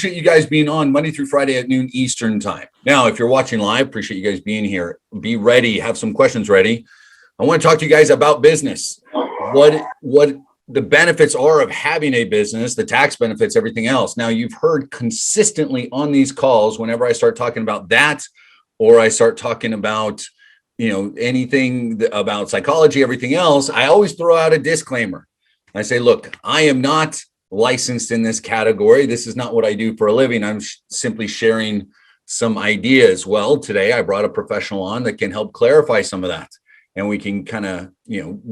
appreciate you guys being on Monday through Friday at noon Eastern time. Now, if you're watching live, appreciate you guys being here. Be ready, have some questions ready. I want to talk to you guys about business. What the benefits are of having a business, the tax benefits, everything else. Now, you've heard consistently on these calls, whenever I start talking about that, or I start talking about, anything about psychology, everything else, I always throw out a disclaimer. I say, look, I am not licensed in this category. This is not what I do for a living. I'm simply sharing some ideas. Well, today I brought a professional on that can help clarify some of that, and we can kind of,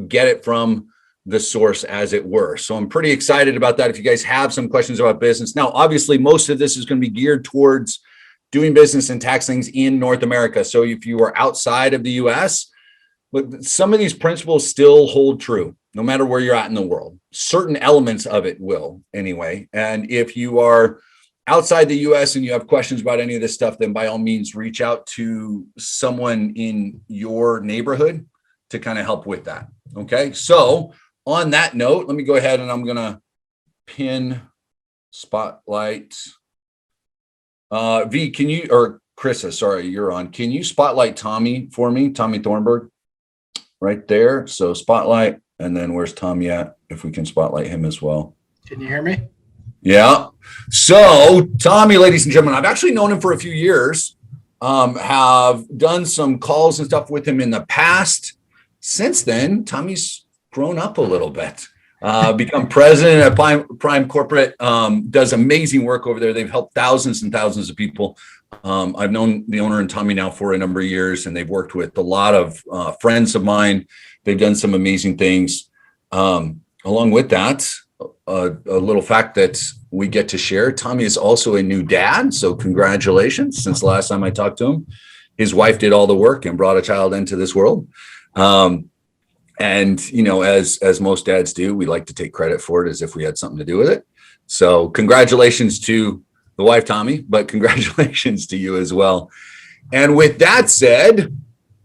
get it from the source, as it were. So I'm pretty excited about that. If you guys have some questions about business. Now, obviously, most of this is going to be geared towards doing business and tax things in North America. So if you are outside of the US, but some of these principles still hold true, no matter where you're at in the world. Certain elements of it will, anyway. And if you are outside the US and you have questions about any of this stuff, then by all means, reach out to someone in your neighborhood to kind of help with that. Okay. So on that note, let me go ahead and I'm going to pin spotlight. V, can you, or Krista, sorry, you're on. Can you spotlight Tommy for me? Tommy Thornburg, right there. So spotlight, and then where's Tommy at? If we can spotlight him as well. Can you hear me? Yeah. So Tommy, ladies and gentlemen, I've actually known him for a few years. Have done some calls and stuff with him in the past. Since then, Tommy's grown up a little bit. Become president at Prime Corporate, does amazing work over there. They've helped thousands and thousands of people. I've known the owner and Tommy now for a number of years, and they've worked with a lot of friends of mine. They've done some amazing things. Along with that, a little fact that we get to share, Tommy is also a new dad. So congratulations. Since the last time I talked to him, his wife did all the work and brought a child into this world. And, as most dads do, we like to take credit for it as if we had something to do with it. So congratulations to the wife, Tommy, but congratulations to you as well. And with that said,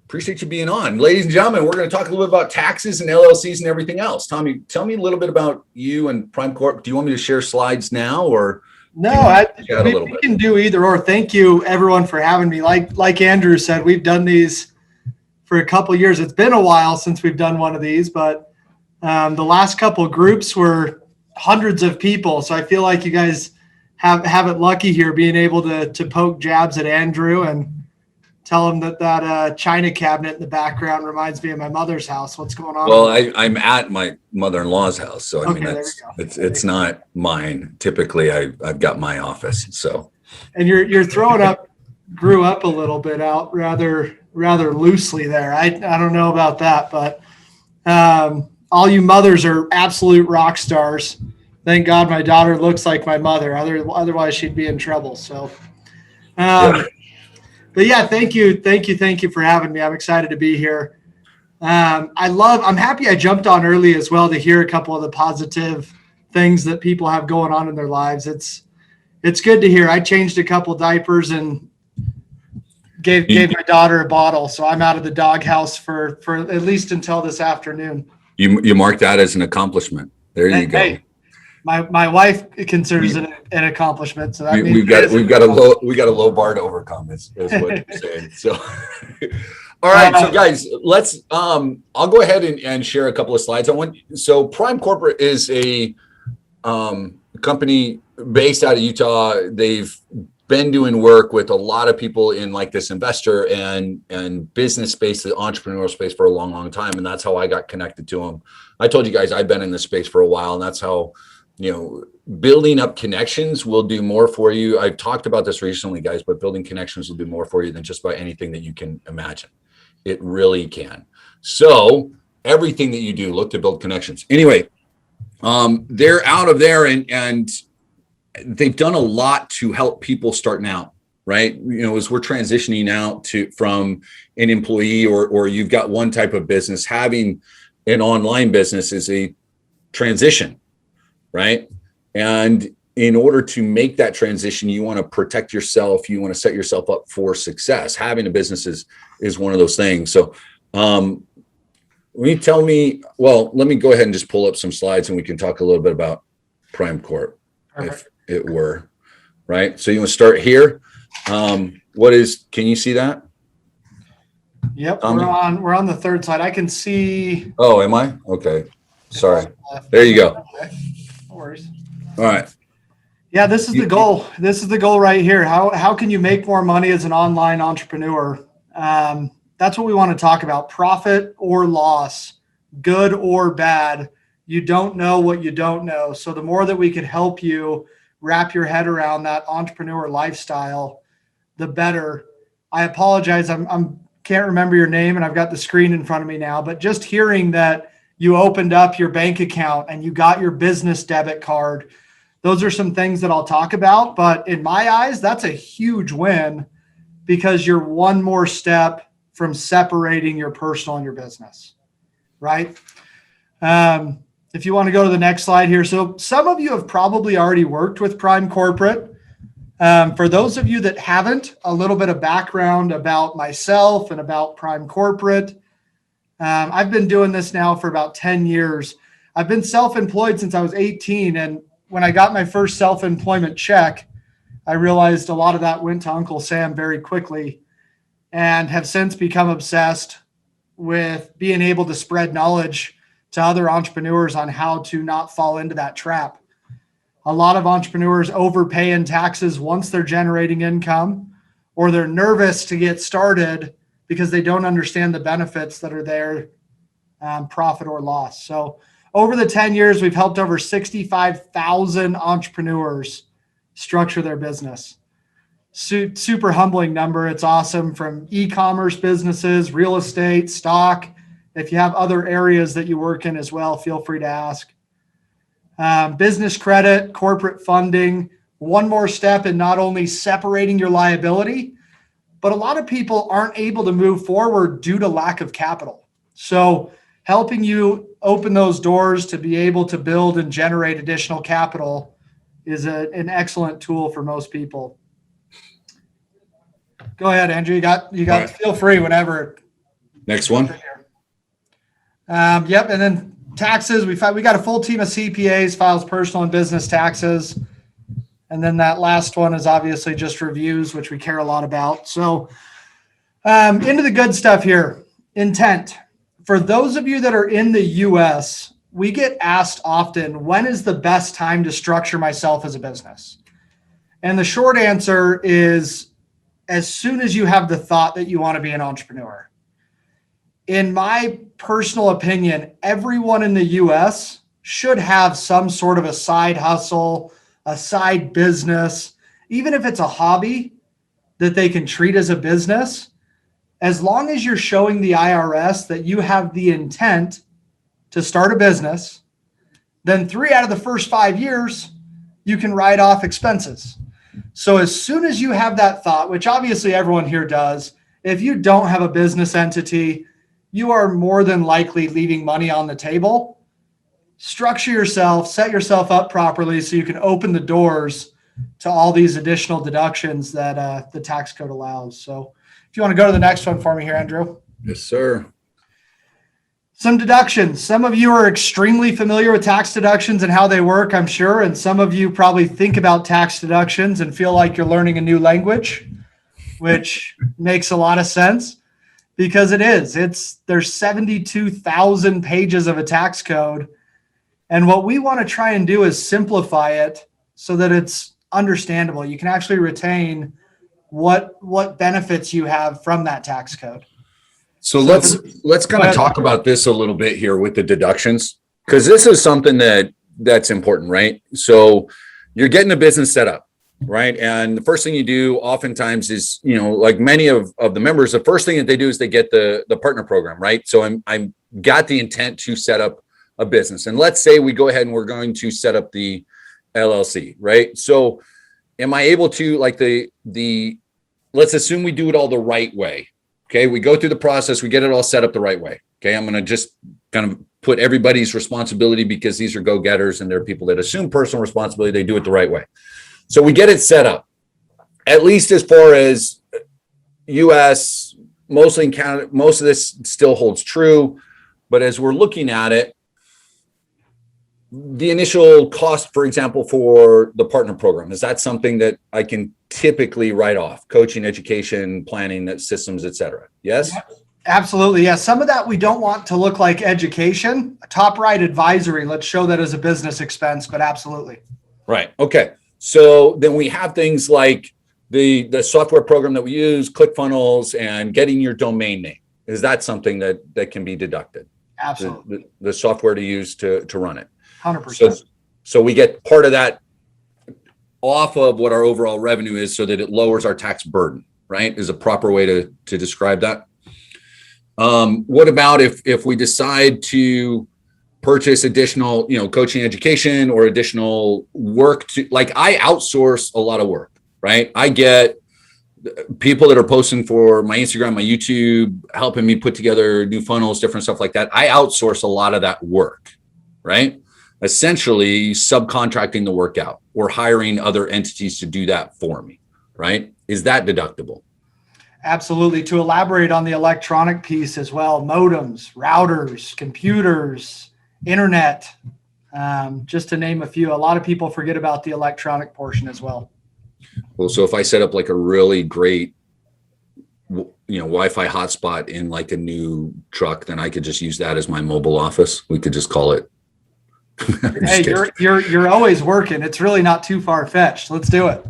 appreciate you being on. Ladies and gentlemen, we're going to talk a little bit about taxes and LLCs and everything else. Tommy, tell me a little bit about you and Prime Corp. Do you want me to share slides now, or? No, we can do either or. Thank you, everyone, for having me. Like Andrew said, we've done these for a couple of years. It's been a while since we've done one of these, but the last couple of groups were hundreds of people. So I feel like you guys have it lucky here, being able to poke jabs at Andrew and tell him that china cabinet in the background reminds me of my mother's house. What's going on? Well, I'm at my mother-in-law's house, so I mean it's not mine. Typically, I've got my office. So, and you're throwing up, grew up a little bit out rather loosely there. I don't know about that, but all you mothers are absolute rock stars. Thank God my daughter looks like my mother. Otherwise she'd be in trouble. So, But yeah, thank you for having me. I'm excited to be here. I'm happy I jumped on early as well to hear a couple of the positive things that people have going on in their lives. It's good to hear. I changed a couple diapers and gave my daughter a bottle, so I'm out of the doghouse for at least until this afternoon. You mark that as an accomplishment. There you go. Hey, my wife considers it an accomplishment. So that we've got a low bar to overcome. Is what you're saying. So, all right, so guys, let's. I'll go ahead and share a couple of slides. So Prime Corporate is a company based out of Utah. They've been doing work with a lot of people in like this investor and business space, the entrepreneurial space, for a long time. And that's how I got connected to them. I told you guys I've been in this space for a while, and that's how, building up connections will do more for you. I've talked about this recently, guys, but building connections will do more for you than just about anything that you can imagine. It really can. So everything that you do, look to build connections. Anyway, they're out of there and they've done a lot to help people starting out, right? As we're transitioning out from an employee or you've got one type of business, having an online business is a transition, right? And in order to make that transition, you want to protect yourself. You want to set yourself up for success. Having a business is one of those things. So let me go ahead and just pull up some slides and we can talk a little bit about Prime Corp. If it were. right? So you want to start here. Can you see that? Yep, we're on the third slide. I can see. Oh, am I? Okay. Sorry. There you go. Okay. No worries. All right. Yeah, this is the goal. This is the goal right here. How can you make more money as an online entrepreneur? That's what we want to talk about. Profit or loss, good or bad. You don't know what you don't know. So the more that we can help you wrap your head around that entrepreneur lifestyle, the better. I apologize. I'm can't remember your name and I've got the screen in front of me now, but just hearing that you opened up your bank account and you got your business debit card, those are some things that I'll talk about. But in my eyes, that's a huge win because you're one more step from separating your personal and your business, right? If you want to go to the next slide here. So some of you have probably already worked with Prime Corporate. For those of you that haven't, a little bit of background about myself and about Prime Corporate. I've been doing this now for about 10 years. I've been self-employed since I was 18. And when I got my first self-employment check, I realized a lot of that went to Uncle Sam very quickly and have since become obsessed with being able to spread knowledge to other entrepreneurs on how to not fall into that trap. A lot of entrepreneurs overpay in taxes once they're generating income, or they're nervous to get started because they don't understand the benefits that are there, profit or loss. So over the 10 years, we've helped over 65,000 entrepreneurs structure their business. Super humbling number. It's awesome. From e-commerce businesses, real estate, stock. If you have other areas that you work in as well, feel free to ask. Business credit, corporate funding, one more step in not only separating your liability, but a lot of people aren't able to move forward due to lack of capital. So helping you open those doors to be able to build and generate additional capital is an excellent tool for most people. Go ahead, Andrew. You got right. Feel free whenever. Next one. Yep. And then taxes. We got a full team of CPAs, files personal and business taxes. And then that last one is obviously just reviews, which we care a lot about. So into the good stuff here. Intent. For those of you that are in the US, we get asked often, when is the best time to structure myself as a business? And the short answer is as soon as you have the thought that you want to be an entrepreneur. In my personal opinion, everyone in the US should have some sort of a side hustle, a side business, even if it's a hobby that they can treat as a business. As long as you're showing the IRS that you have the intent to start a business, then 3 out of the first 5 years, you can write off expenses. So as soon as you have that thought, which obviously everyone here does, if you don't have a business entity, you are more than likely leaving money on the table. Structure yourself, set yourself up properly so you can open the doors to all these additional deductions that the tax code allows. So if you want to go to the next one for me here, Andrew. Yes, sir. Some deductions. Some of you are extremely familiar with tax deductions and how they work, I'm sure. And some of you probably think about tax deductions and feel like you're learning a new language, which makes a lot of sense because it is. There's 72,000 pages of a tax code. And what we want to try and do is simplify it so that it's understandable. You can actually retain what benefits you have from that tax code. So let's kind of talk about this a little bit here with the deductions, because this is something that's important, right? So you're getting a business set up, right? And the first thing you do oftentimes is, like many of the members, the first thing that they do is they get the partner program, right? So I'm got the intent to set up a business. And let's say we go ahead and we're going to set up the LLC, right? So am I able to, like let's assume we do it all the right way. Okay, we go through the process, we get it all set up the right way. Okay, I'm going to just kind of put everybody's responsibility because these are go-getters and they're people that assume personal responsibility. They do it the right way. So we get it set up, at least as far as US, mostly in Canada, most of this still holds true. But as we're looking at it, the initial cost, for example, for the partner program, is that something that I can typically write off? Coaching, education, planning, systems, et cetera. Yes? Absolutely. Yeah. Some of that we don't want to look like education. Top right advisory. Let's show that as a business expense, but absolutely. Right. Okay. So then we have things like the software program that we use, ClickFunnels, and getting your domain name. Is that something that can be deducted? Absolutely. The software to use to run it. 100%. So we get part of that off of what our overall revenue is so that it lowers our tax burden, right? Is a proper way to describe that. What about if we decide to purchase additional, coaching, education, or additional work I outsource a lot of work, right? I get people that are posting for my Instagram, my YouTube, helping me put together new funnels, different stuff like that. I outsource a lot of that work, right? Essentially subcontracting the work out or hiring other entities to do that for me, right? Is that deductible? Absolutely. To elaborate on the electronic piece as well, modems, routers, computers, internet, just to name a few. A lot of people forget about the electronic portion as well. Well, so if I set up like a really great, Wi-Fi hotspot in like a new truck, then I could just use that as my mobile office. We could just call it. Hey, you're always working. It's really not too far fetched. Let's do it.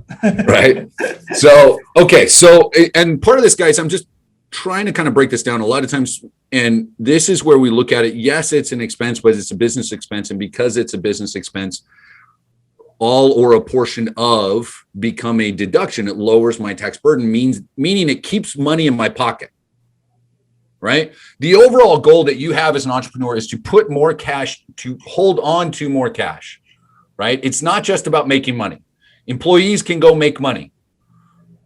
Right. So, okay. So, and part of this, guys, I'm just trying to kind of break this down a lot of times. And this is where we look at it. Yes, it's an expense, but it's a business expense. And because it's a business expense, all or a portion of become a deduction. It lowers my tax burden, meaning it keeps money in my pocket. Right? The overall goal that you have as an entrepreneur is to put more cash, to hold on to more cash, right? It's not just about making money. Employees can go make money,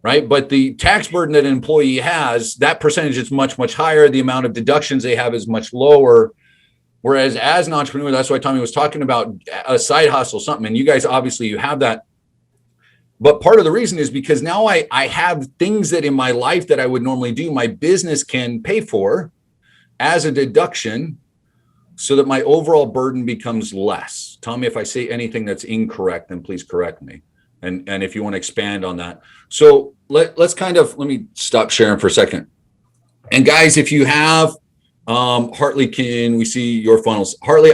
right? But the tax burden that an employee has, that percentage is much, much higher. The amount of deductions they have is much lower. Whereas as an entrepreneur, that's why Tommy was talking about a side hustle, something. And you guys, obviously you have that. But part of the reason is because now I have things that in my life that I would normally do, my business can pay for as a deduction so that my overall burden becomes less. Tommy, if I say anything that's incorrect, then please correct me. And if you want to expand on that. So let me stop sharing for a second. And guys, if you have, Hartley, can we see your funnels? Hartley,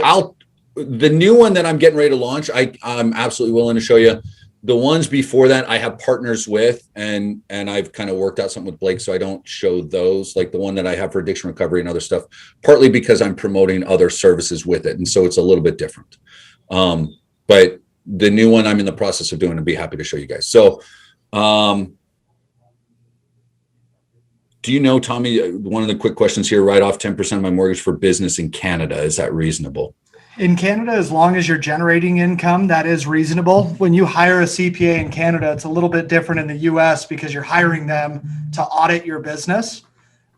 the new one that I'm getting ready to launch, I'm absolutely willing to show you. The ones before that I have partners with, and I've kind of worked out something with Blake, so I don't show those, like the one that I have for addiction recovery and other stuff, partly because I'm promoting other services with it. And so it's a little bit different. But the new one I'm in the process of doing, I'd be happy to show you guys. So do you know, Tommy, one of the quick questions here, write off 10% of my mortgage for business in Canada. Is that reasonable? In Canada, as long as you're generating income, that is reasonable. When you hire a CPA in Canada, it's a little bit different in the US because you're hiring them to audit your business,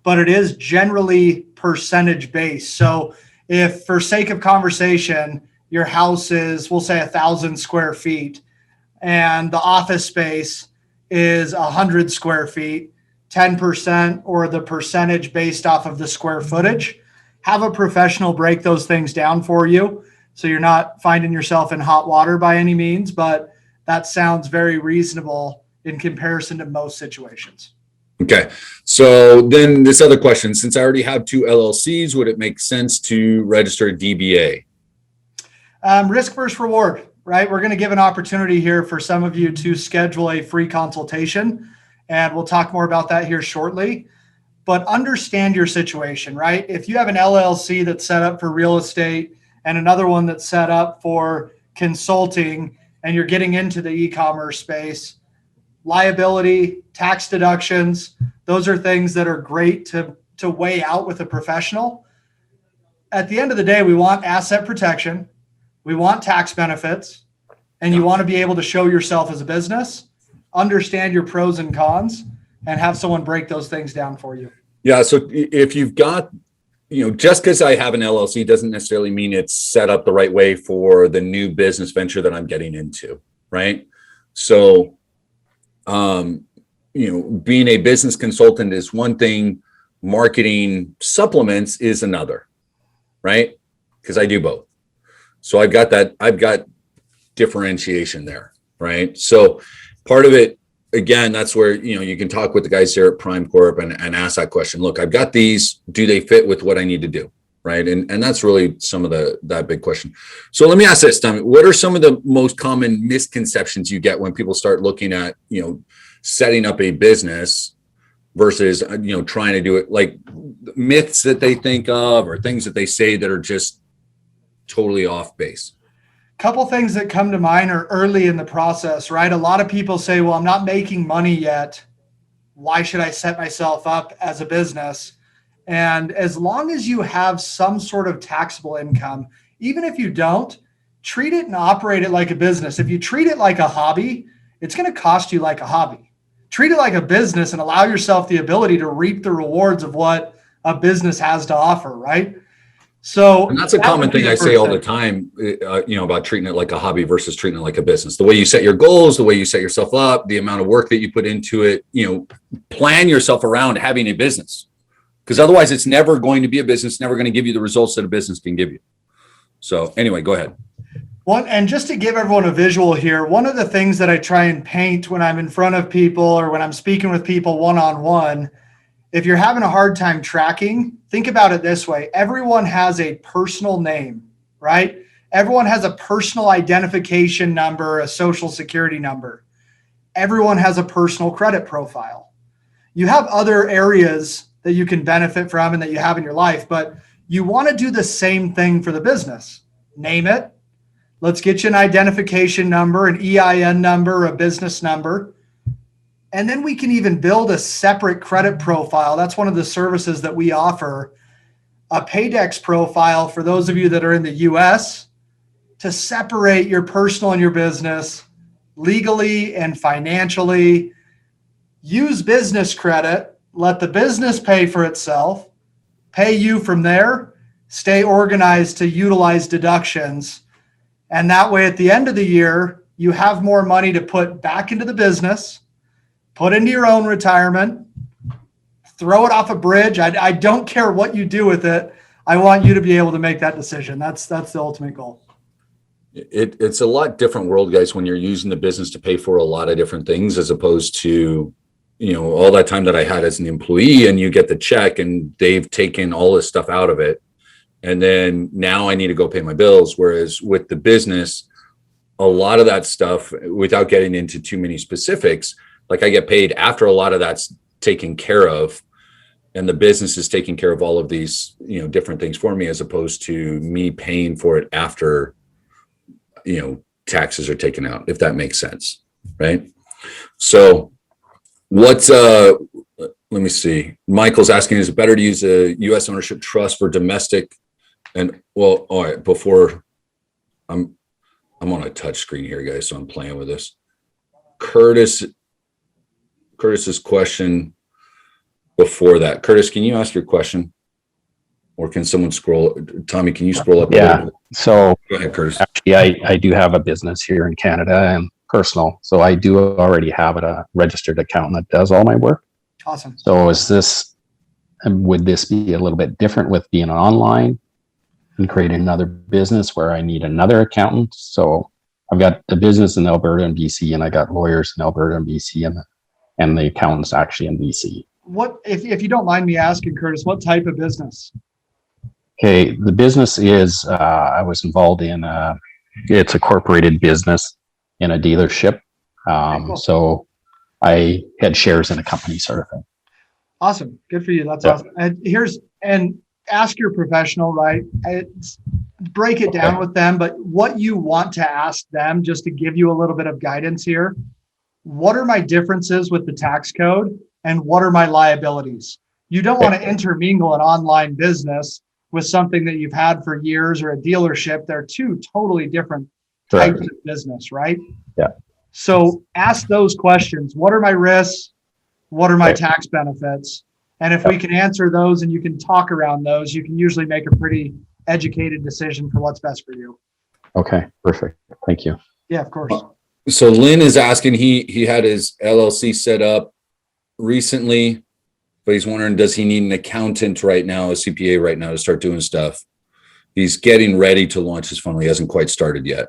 but it is generally percentage based. So if, for sake of conversation, your house is, we'll say 1,000 square feet and the office space is 100 square feet, 10% or the percentage based off of the square footage, have a professional break those things down for you so you're not finding yourself in hot water by any means, but that sounds very reasonable in comparison to most situations. Okay. So then this other question, since I already have 2 LLCs, would it make sense to register a DBA? Risk versus reward, right? We're going to give an opportunity here for some of you to schedule a free consultation, and we'll talk more about that here shortly. But understand your situation, right? If you have an LLC that's set up for real estate and another one that's set up for consulting, and you're getting into the e-commerce space, liability, tax deductions, those are things that are great to weigh out with a professional. At the end of the day, we want asset protection, we want tax benefits, and you want to be able to show yourself as a business, understand your pros and cons, and have someone break those things down for you. Yeah. So if you've got, just because I have an LLC doesn't necessarily mean it's set up the right way for the new business venture that I'm getting into. Right. So, being a business consultant is one thing, marketing supplements is another, right? Because I do both. So I've got differentiation there, right? So part of it, again, that's where, you can talk with the guys here at Prime Corp and ask that question. Look, I've got these, do they fit with what I need to do? Right. And that's really some of that big question. So let me ask this, Tommy, what are some of the most common misconceptions you get when people start looking at, setting up a business versus, trying to do it, like myths that they think of or things that they say that are just totally off base? Couple things that come to mind are early in the process, right? A lot of people say, well, I'm not making money yet. Why should I set myself up as a business? And as long as you have some sort of taxable income, even if you don't, treat it and operate it like a business. If you treat it like a hobby, it's going to cost you like a hobby. Treat it like a business and allow yourself the ability to reap the rewards of what a business has to offer, right? So and that's a common thing I say all the time, about treating it like a hobby versus treating it like a business. The way you set your goals, the way you set yourself up, the amount of work that you put into it, plan yourself around having a business. Because otherwise it's never going to be a business, never going to give you the results that a business can give you. So anyway, go ahead. And just to give everyone a visual here, one of the things that I try and paint when I'm in front of people or when I'm speaking with people one-on-one, if you're having a hard time tracking, think about it this way. Everyone has a personal name, right? Everyone has a personal identification number, a social security number. Everyone has a personal credit profile. You have other areas that you can benefit from and that you have in your life, but you want to do the same thing for the business. Name it. Let's get you an identification number, an EIN number, a business number. And then we can even build a separate credit profile. That's one of the services that we offer, a Paydex profile for those of you that are in the US to separate your personal and your business legally and financially. Use business credit. Let the business pay for itself, pay you from there, stay organized to utilize deductions. And that way, at the end of the year, you have more money to put back into the business, put into your own retirement, throw it off a bridge. I don't care what you do with it. I want you to be able to make that decision. That's the ultimate goal. It's a lot different world, guys, when you're using the business to pay for a lot of different things as opposed to all that time that I had as an employee, and you get the check and they've taken all this stuff out of it. And then now I need to go pay my bills. Whereas with the business, a lot of that stuff, without getting into too many specifics, like I get paid after a lot of that's taken care of, and the business is taking care of all of these, different things for me, as opposed to me paying for it after, taxes are taken out, if that makes sense. Right. So let me see. Michael's asking, is it better to use a U.S. ownership trust for domestic? And well, all right, before I'm on a touch screen here, guys, so I'm playing with this. Curtis's question before that. Curtis, can you ask your question? Or can someone scroll? Tommy, can you scroll up? Yeah. So go ahead, Curtis. Actually, I do have a business here in Canada and personal. So I do already have a registered accountant that does all my work. Awesome. So would this be a little bit different with being online and creating another business where I need another accountant? So I've got the business in Alberta and BC, and I got lawyers in Alberta and BC, and the accountants actually in BC. What, if you don't mind me asking, Curtis, what type of business? Okay, the business is, I was involved in, it's a corporated business in a dealership. Cool. So I had shares in a company sort of thing. Awesome. Good for you. That's awesome. And ask your professional, right? Break it down with them, but what you want to ask them, just to give you a little bit of guidance here. What are my differences with the tax code and what are my liabilities? You don't want to intermingle an online business with something that you've had for years or a dealership. They're two totally different types of business, right? Yeah. So ask those questions. What are my risks? What are my tax benefits? And if we can answer those and you can talk around those, you can usually make a pretty educated decision for what's best for you. Okay, perfect. Thank you. Yeah, of course. So Lynn is asking, he had his LLC set up recently, but he's wondering, does he need an accountant right now, a CPA right now to start doing stuff? he's getting ready to launch his funnel. He hasn't quite started yet.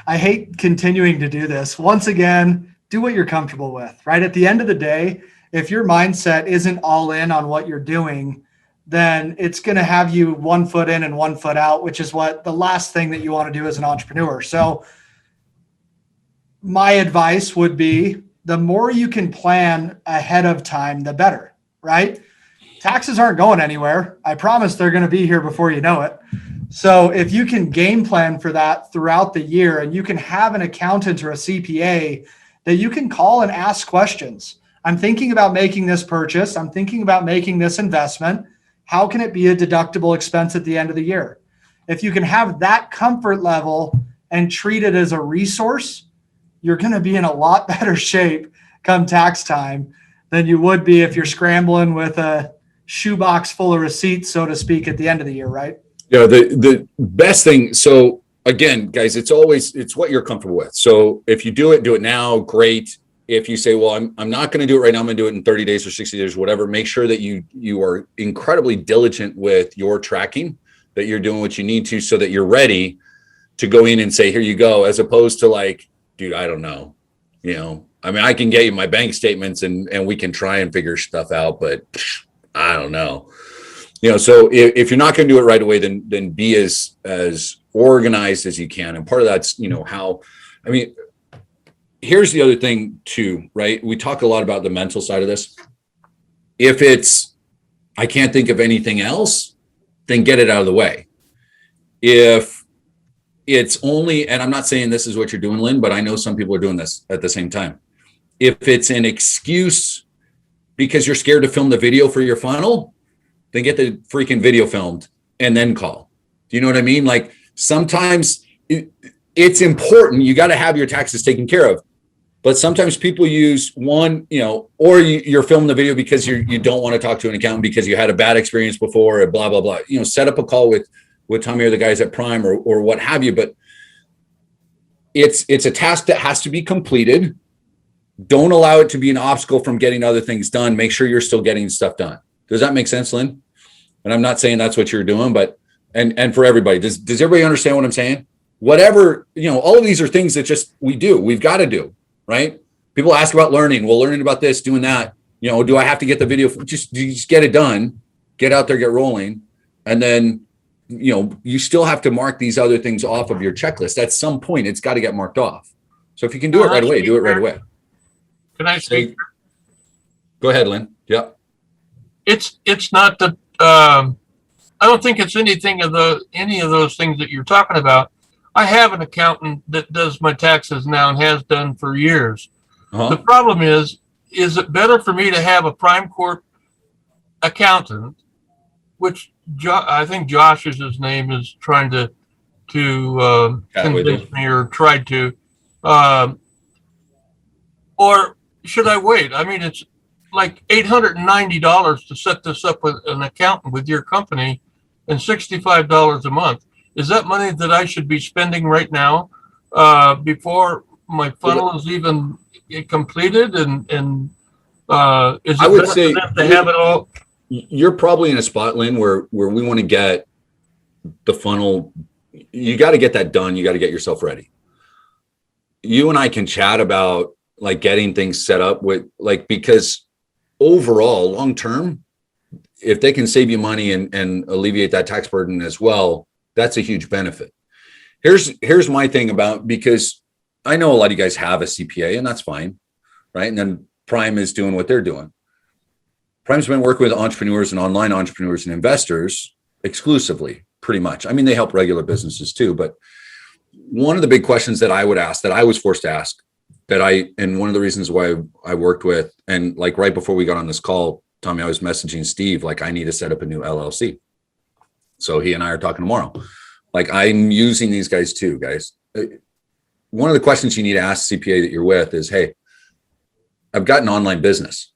I hate continuing to do this. Once again, do what you're comfortable with, right? At the end of the day, if your mindset isn't all in on what you're doing, then it's going to have you 1 foot in and 1 foot out, which is what the last thing that you want to do as an entrepreneur. So my advice would be the more you can plan ahead of time, the better, right? Taxes aren't going anywhere. I promise they're going to be here before you know it. So if you can game plan for that throughout the year, and you can have an accountant or a CPA that you can call and ask questions. I'm thinking about making this purchase. I'm thinking about making this investment. How can it be a deductible expense at the end of the year? If you can have that comfort level and treat it as a resource, you're going to be in a lot better shape come tax time than you would be if you're scrambling with a shoebox full of receipts, so to speak, at the end of the year, right? Yeah, the best thing. So again, guys, it's what you're comfortable with. So if you do it now, great. If you say, well, I'm not going to do it right now, I'm going to do it in 30 days or 60 days, whatever, make sure that you are incredibly diligent with your tracking, that you're doing what you need to so that you're ready to go in and say, here you go, as opposed to like, dude, I don't know. I mean, I can get you my bank statements and we can try and figure stuff out, but I don't know. So if you're not going to do it right away, then be as organized as you can. And part of that's, here's the other thing too, right? We talk a lot about the mental side of this. If it's, I can't think of anything else, then get it out of the way. If it's only, and I'm not saying this is what you're doing, Lynn, but I know some people are doing this at the same time. If it's an excuse because you're scared to film the video for your funnel, then get the freaking video filmed and then call. Do you know what I mean? Like sometimes it's important. You got to have your taxes taken care of. But sometimes people use one, or you're filming the video because you don't want to talk to an accountant because you had a bad experience before, or blah, blah, blah. Set up a call with Tommy or the guys at Prime or what have you. But it's a task that has to be completed. Don't allow it to be an obstacle from getting other things done. Make sure you're still getting stuff done. Does that make sense, Lynn? And I'm not saying that's what you're doing, but and for everybody, does everybody understand what I'm saying? Whatever, all of these are things that just we've got to do, right? People ask about learning. Well, learning about this, doing that, do I have to get the video? Just get it done, get out there, get rolling. And then, you still have to mark these other things off of your checklist. At some point, it's got to get marked off. So if you can do it right away, do it right away. Can I say? Go ahead, Lynn. Yep. It's not that I don't think it's any of those things that you're talking about. I have an accountant that does my taxes now and has done for years. Uh-huh. The problem is it better for me to have a Prime Corp accountant, which I think Josh is his name, is trying to convince me or tried to, or should I wait? I mean, it's like $890 to set this up with an accountant with your company and $65 a month. Is that money that I should be spending right now before my funnel is even completed? And is it I would better say for them to have it all? You're probably in a spot, Lynn, where we want to get the funnel. You got to get that done. You got to get yourself ready. You and I can chat about like getting things set up with because overall, long term, if they can save you money and alleviate that tax burden as well, that's a huge benefit. Here's my thing about, because I know a lot of you guys have a CPA and that's fine, right? And then Prime is doing what they're doing. Prime's been working with entrepreneurs and online entrepreneurs and investors exclusively, pretty much. I mean, they help regular businesses too, but one of the big questions that I would ask, that I was forced to ask, and one of the reasons why I worked with, and like right before we got on this call, Tommy, I was messaging Steve, like I need to set up a new LLC. So he and I are talking tomorrow. Like I'm using these guys too, guys. One of the questions you need to ask CPA that you're with is, hey, I've got an online business.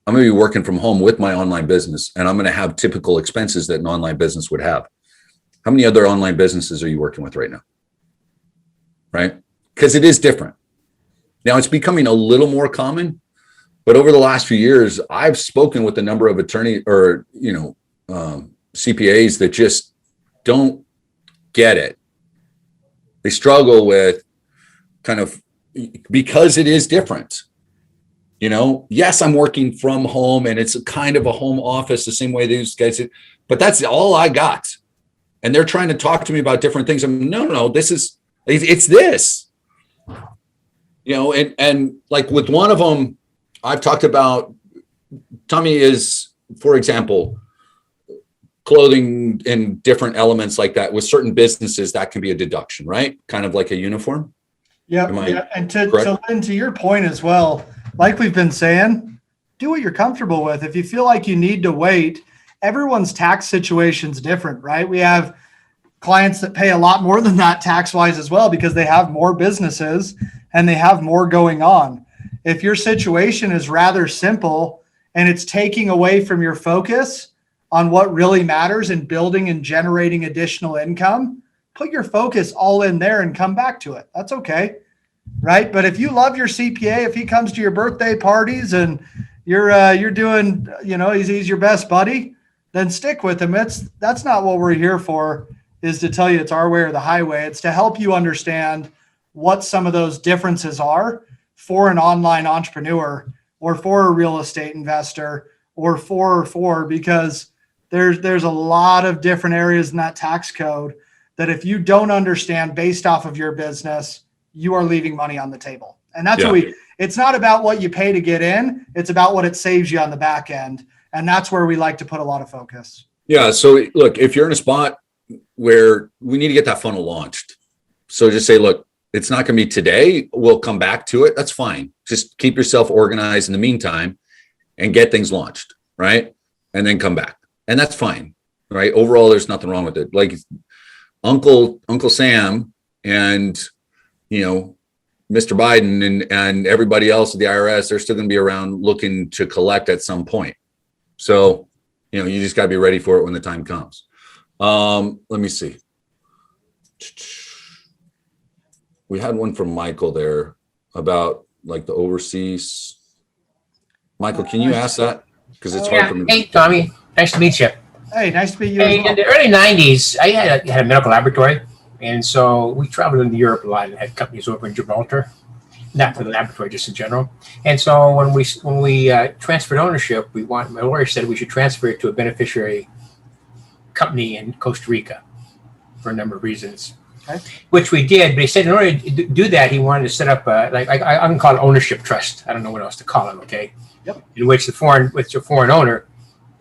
I'm going to be working from home with my online business, and I'm going to have typical expenses that an online business would have. How many other online businesses are you working with right now? Right? Because it is different. Now it's becoming a little more common, but over the last few years, I've spoken with a number of attorney or, CPAs that just don't get it. They struggle with kind of, because it is different. Yes, I'm working from home and it's a kind of a home office the same way these guys did, but that's all I got. And they're trying to talk to me about different things. I'm no, it's this, and like with one of them, I've talked about, Tommy is, for example, clothing and different elements like that with certain businesses that can be a deduction, right? Kind of like a uniform. Yeah. And to your point as well, like we've been saying, do what you're comfortable with. If you feel like you need to wait, everyone's tax situation's different, right? We have clients that pay a lot more than that tax wise as well, because they have more businesses and they have more going on. If your situation is rather simple and it's taking away from your focus on what really matters in building and generating additional income, put your focus all in there and come back to it. That's okay. Right. But if you love your CPA, if he comes to your birthday parties and you're doing, he's your best buddy, then stick with him. That's not what we're here for, is to tell you it's our way or the highway. It's to help you understand what some of those differences are for an online entrepreneur or for a real estate investor or because there's a lot of different areas in that tax code that if you don't understand based off of your business, you are leaving money on the table. And that's what it's not about what you pay to get in. It's about what it saves you on the back end. And that's where we like to put a lot of focus. Yeah. So look, if you're in a spot where we need to get that funnel launched, so just say, look, it's not going to be today. We'll come back to it. That's fine. Just keep yourself organized in the meantime and get things launched. Right. And then come back. And that's fine. Right. Overall, there's nothing wrong with it. Like Uncle Sam and, Mr. Biden and everybody else at the IRS, they're still going to be around looking to collect at some point. So, you just got to be ready for it when the time comes. Let me see. We had one from Michael there about like the overseas. Michael, can you ask that? Because it's hard for me. Hey, Tommy. Nice to meet you. Hey, nice to meet you. Hey, in the early 90s, I had a medical laboratory. And so we traveled into Europe a lot and had companies over in Gibraltar, not for the laboratory, just in general. And so when we transferred ownership, my lawyer said we should transfer it to a beneficiary company in Costa Rica for a number of reasons, which we did. But he said in order to do that, he wanted to set up I can call it ownership trust. I don't know what else to call it. Okay. Yep. In which the foreign owner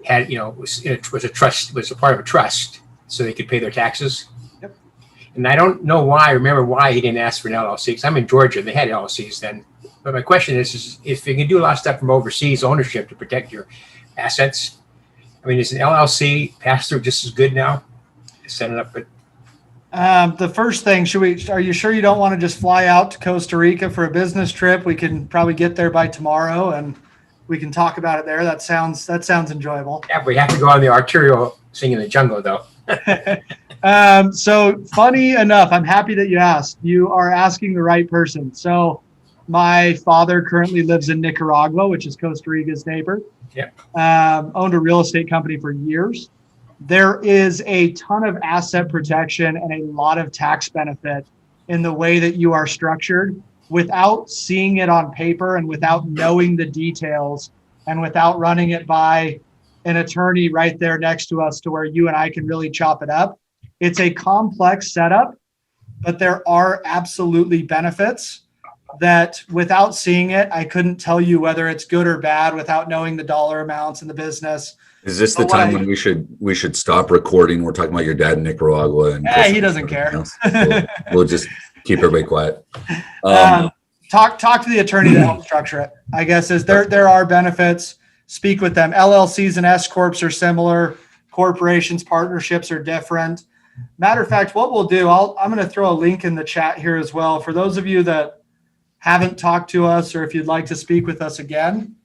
had, was a part of a trust, so they could pay their taxes. And I don't know remember why he didn't ask for an LLC, because I'm in Georgia. They had LLCs then. But my question is if you can do a lot of stuff from overseas ownership to protect your assets, is an LLC pass-through just as good now? Set it up. But the first thing, are you sure you don't want to just fly out to Costa Rica for a business trip? We can probably get there by tomorrow and we can talk about it there. That sounds enjoyable. Yeah, we have to go on the arterial thing in the jungle though. So funny enough, I'm happy that you asked. You are asking the right person. So my father currently lives in Nicaragua, which is Costa Rica's neighbor. Yeah. Owned a real estate company for years. There is a ton of asset protection and a lot of tax benefit in the way that you are structured without seeing it on paper and without knowing the details and without running it by an attorney right there next to us to where you and I can really chop it up. It's a complex setup, but there are absolutely benefits that without seeing it, I couldn't tell you whether it's good or bad without knowing the dollar amounts in the business. Is this the time when we should stop recording? We're talking about your dad in Nicaragua. And he doesn't care. We'll just keep everybody quiet. Talk to the attorney to help structure it. I guess there are benefits. Speak with them. LLCs and S corps are similar. Corporations, partnerships are different. Matter of fact, what we'll do, I'm going to throw a link in the chat here as well. For those of you that haven't talked to us, or if you'd like to speak with us again,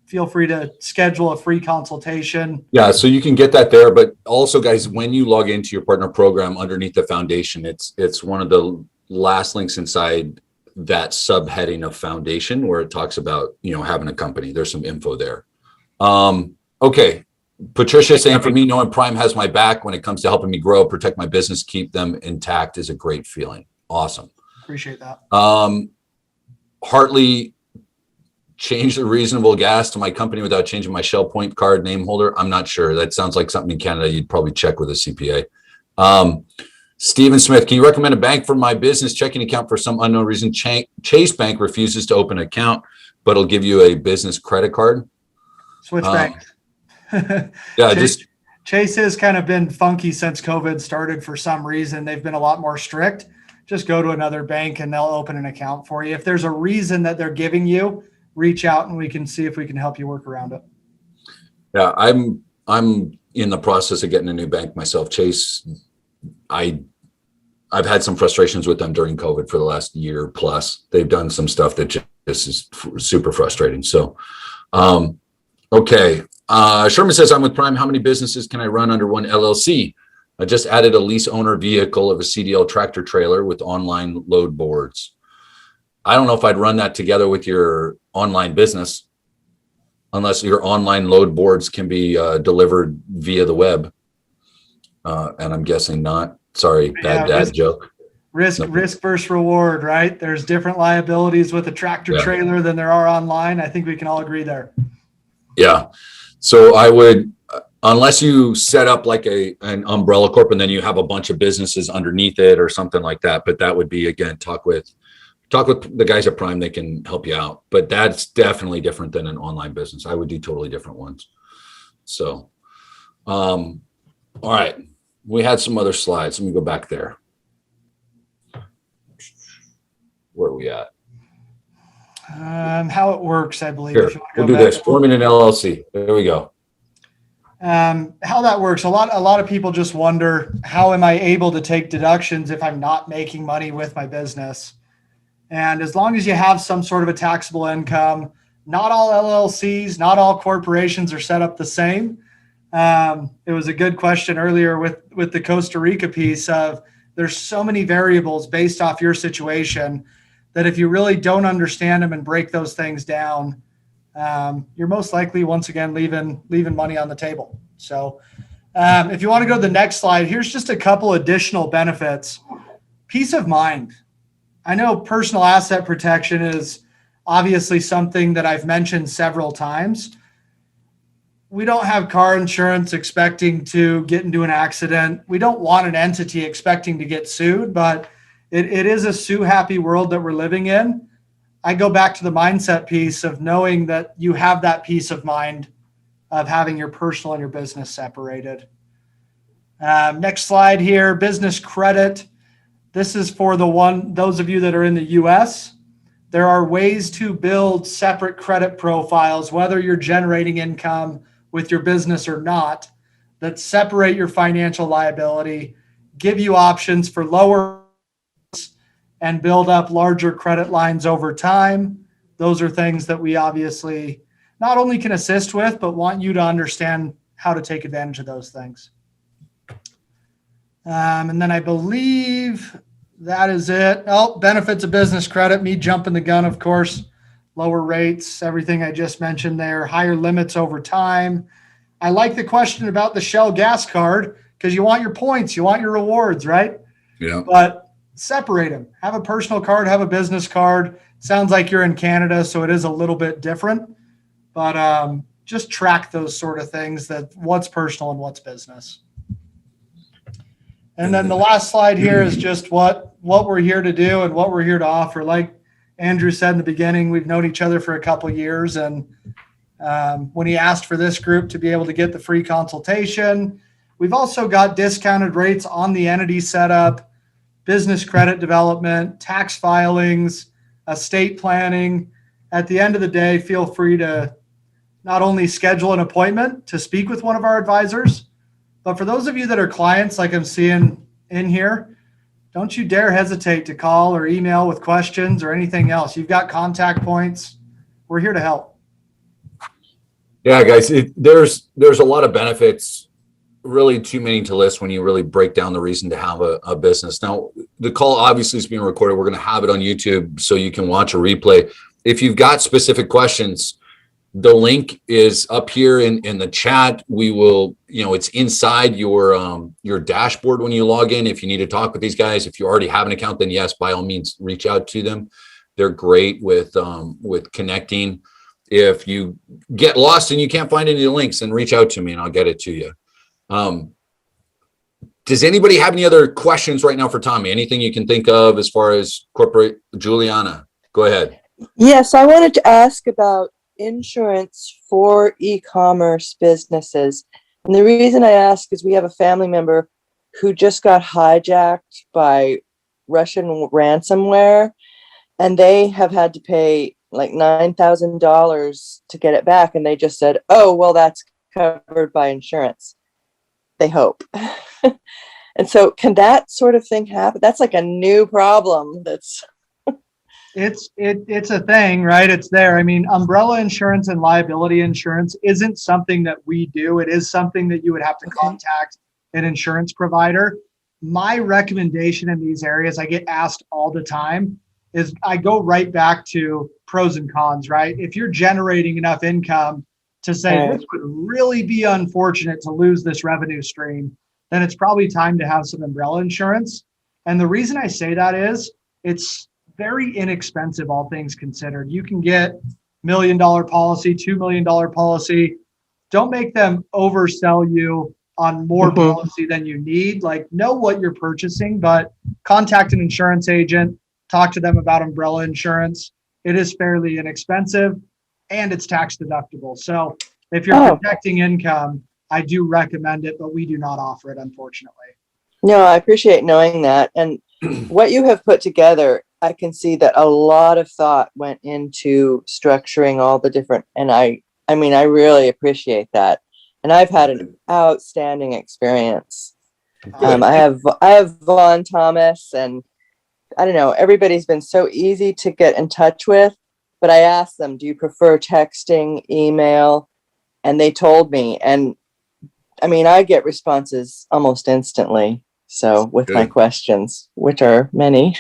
feel free to schedule a free consultation. Yeah, so you can get that there. But also, guys, when you log into your partner program underneath the foundation, it's one of the last links inside that subheading of foundation where it talks about having a company. There's some info there. Okay, Patricia saying, for me, knowing Prime has my back when it comes to helping me grow, protect my business, keep them intact is a great feeling. Awesome. Appreciate that. Hartley, change the reasonable gas to my company without changing my Shell Point card name holder. I'm not sure. That sounds like something in Canada you'd probably check with a CPA. Stephen Smith, can you recommend a bank for my business checking account? For some unknown reason, Chase Bank refuses to open an account, but it'll give you a business credit card. Switch banks. Yeah, Chase has kind of been funky since COVID started for some reason. They've been a lot more strict. Just go to another bank and they'll open an account for you. If there's a reason that they're giving you, reach out and we can see if we can help you work around it. Yeah, I'm in the process of getting a new bank myself. Chase, I've had some frustrations with them during COVID for the last year plus. They've done some stuff that just is super frustrating. So, okay. Sherman says, I'm with Prime. How many businesses can I run under one LLC? I just added a lease owner vehicle of a CDL tractor trailer with online load boards. I don't know if I'd run that together with your online business, unless your online load boards can be delivered via the web. And I'm guessing not. Sorry, bad dad joke. Risk versus reward, right? There's different liabilities with a tractor trailer than there are online. I think we can all agree there. Yeah. So I would, unless you set up like an umbrella corp and then you have a bunch of businesses underneath it or something like that. But that would be, again, talk with the guys at Prime. They can help you out. But that's definitely different than an online business. I would do totally different ones. So, all right. We had some other slides. Let me go back there. Where are we at? How it works, I believe. Here, we'll do this. Forming an LLC. There we go. How that works. A lot of people just wonder, how am I able to take deductions if I'm not making money with my business? And as long as you have some sort of a taxable income, not all LLCs, not all corporations are set up the same. It was a good question earlier with the Costa Rica piece of there's so many variables based off your situation that if you really don't understand them and break those things down, you're most likely, once again, leaving money on the table. So if you want to go to the next slide, here's just a couple additional benefits. Peace of mind. I know personal asset protection is obviously something that I've mentioned several times. We don't have car insurance expecting to get into an accident. We don't want an entity expecting to get sued, but it is a sue-happy world that we're living in. I go back to the mindset piece of knowing that you have that peace of mind of having your personal and your business separated. Next slide here, business credit. This is for those of you that are in the US. There are ways to build separate credit profiles, whether you're generating income with your business or not, that separate your financial liability, give you options for lower and build up larger credit lines over time. Those are things that we obviously not only can assist with, but want you to understand how to take advantage of those things. And then I believe that is it. Oh, benefits of business credit, me jumping the gun, of course. Lower rates, everything I just mentioned there, higher limits over time. I like the question about the Shell gas card because you want your points, you want your rewards, right? Yeah. But separate them. Have a personal card, have a business card. Sounds like you're in Canada, so it is a little bit different. But just track those sort of things, that what's personal and what's business. And then the last slide here is just what we're here to do and what we're here to offer. Like Andrew said in the beginning, we've known each other for a couple of years. And when he asked for this group to be able to get the free consultation, we've also got discounted rates on the entity setup, business credit development, tax filings, estate planning. At the end of the day, feel free to not only schedule an appointment to speak with one of our advisors, but for those of you that are clients, like I'm seeing in here, don't you dare hesitate to call or email with questions or anything else. You've got contact points. We're here to help. Yeah, guys, there's a lot of benefits, really too many to list when you really break down the reason to have a business. Now, the call obviously is being recorded. We're going to have it on YouTube so you can watch a replay. If you've got specific questions, The link is up here in the chat. We will, it's inside your dashboard when you log in. If you need to talk with these guys, if you already have an account, then yes, by all means, reach out to them. They're great with connecting. If you get lost and you can't find any links, then reach out to me and I'll get it to you. Does anybody have any other questions right now for Tommy? Anything you can think of as far as corporate? Juliana, go ahead. Yes, I wanted to ask about insurance for e-commerce businesses. And the reason I ask is we have a family member who just got hijacked by Russian ransomware, and they have had to pay like $9,000 to get it back. And they just said, oh, well, that's covered by insurance. They hope. And so can that sort of thing happen? That's like a new problem. It's a thing, right? It's there. I mean, umbrella insurance and liability insurance isn't something that we do. It is something that you would have to contact an insurance provider. My recommendation in these areas, I get asked all the time, is I go right back to pros and cons, right? If you're generating enough income to say this would really be unfortunate to lose this revenue stream, then it's probably time to have some umbrella insurance. And the reason I say that is it's very inexpensive, all things considered. You can get $1 million policy, $2 million policy. Don't make them oversell you on more policy than you need. Like, know what you're purchasing, but contact an insurance agent, talk to them about umbrella insurance. It is fairly inexpensive and it's tax deductible. So if you're protecting income, I do recommend it, but we do not offer it, unfortunately. No, I appreciate knowing that. And what you have put together, I can see that a lot of thought went into structuring all the different, and I mean, I really appreciate that. And I've had an outstanding experience. I have Vaughn Thomas, and I don't know, everybody's been so easy to get in touch with, but I asked them, do you prefer texting, email? And they told me, and I mean, I get responses almost instantly. So with my questions, which are many.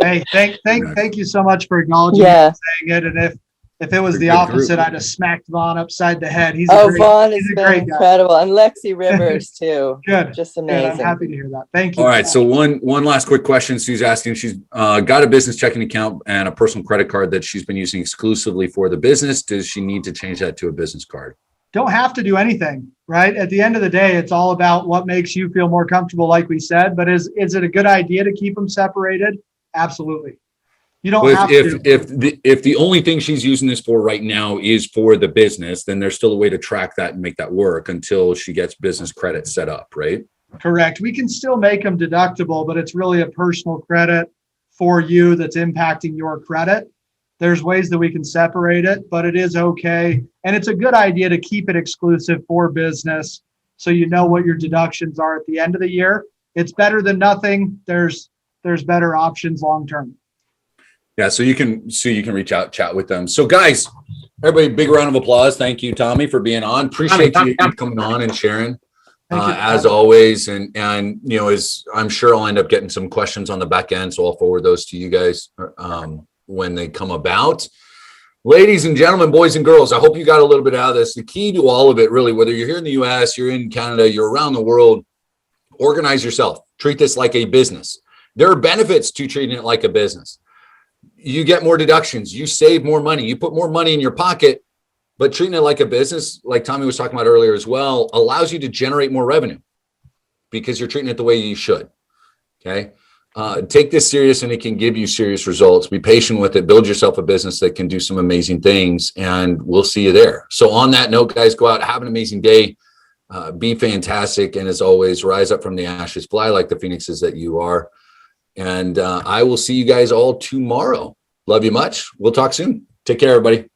Hey, thank you so much for acknowledging and saying it. And if it was the opposite, I'd have smacked Vaughn upside the head. Vaughn has been incredible, and Lexi Rivers too. Good, just amazing. I'm happy to hear that. Thank you. All right, so one last quick question. Sue's asking. She's got a business checking account and a personal credit card that she's been using exclusively for the business. Does she need to change that to a business card? Don't have to do anything, right? At the end of the day, it's all about what makes you feel more comfortable, like we said. But is it a good idea to keep them separated? Absolutely. You don't have to. If the only thing she's using this for right now is for the business, then there's still a way to track that and make that work until she gets business credit set up, right? Correct. We can still make them deductible, but it's really a personal credit for you that's impacting your credit. There's ways that we can separate it, but it is okay. And it's a good idea to keep it exclusive for business so you know what your deductions are at the end of the year. It's better than nothing. There's better options long term. Yeah, so you can reach out, chat with them. So guys, everybody, big round of applause. Thank you, Tommy, for being on. Appreciate you coming on and sharing as always. And as I'm sure I'll end up getting some questions on the back end, so I'll forward those to you guys when they come about. Ladies and gentlemen, boys and girls, I hope you got a little bit out of this. The key to all of it, really, whether you're here in the US, you're in Canada, you're around the world, organize yourself. Treat this like a business. There are benefits to treating it like a business. You get more deductions, you save more money, you put more money in your pocket, but treating it like a business, like Tommy was talking about earlier as well, allows you to generate more revenue because you're treating it the way you should. Okay. Take this serious and it can give you serious results. Be patient with it. Build yourself a business that can do some amazing things, and we'll see you there. So on that note, guys, go out, have an amazing day. Be fantastic. And as always, rise up from the ashes, fly like the phoenixes that you are. And I will see you guys all tomorrow. Love you much. We'll talk soon. Take care, everybody.